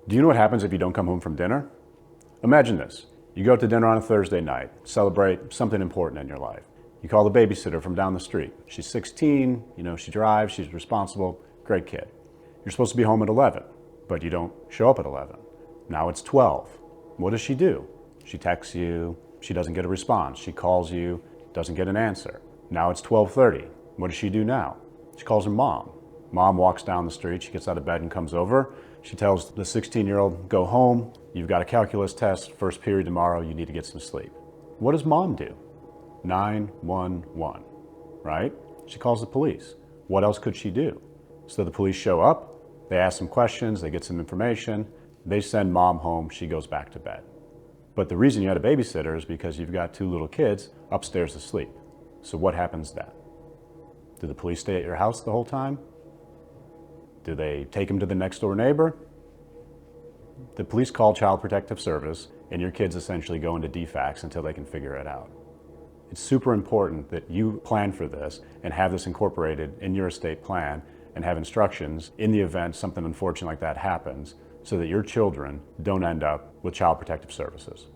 Do you know what happens if you don't come home from dinner? Imagine this. You go to dinner on a Thursday night, celebrate something important in your life. You call the babysitter from down the street. She's 16, she drives, she's responsible, great kid. You're supposed to be home at 11, but you don't show up at 11. Now it's 12. What does she do? She texts you, she doesn't get a response. She calls you, doesn't get an answer. Now it's 12:30. What does she do now? She calls her mom. Mom walks down the street, she gets out of bed and comes over. She tells the 16-year-old, go home, you've got a calculus test, first period tomorrow, you need to get some sleep. What does mom do? 911, right? She calls the police. What else could she do? So the police show up, they ask some questions, they get some information, they send mom home, she goes back to bed. But the reason you had a babysitter is because you've got two little kids upstairs asleep. So what happens then? Do the police stay at your house the whole time? Do they take them to the next door neighbor? The police call Child Protective Service and your kids essentially go into DFACS until they can figure it out. It's super important that you plan for this and have this incorporated in your estate plan and have instructions in the event something unfortunate like that happens so that your children don't end up with Child Protective Services.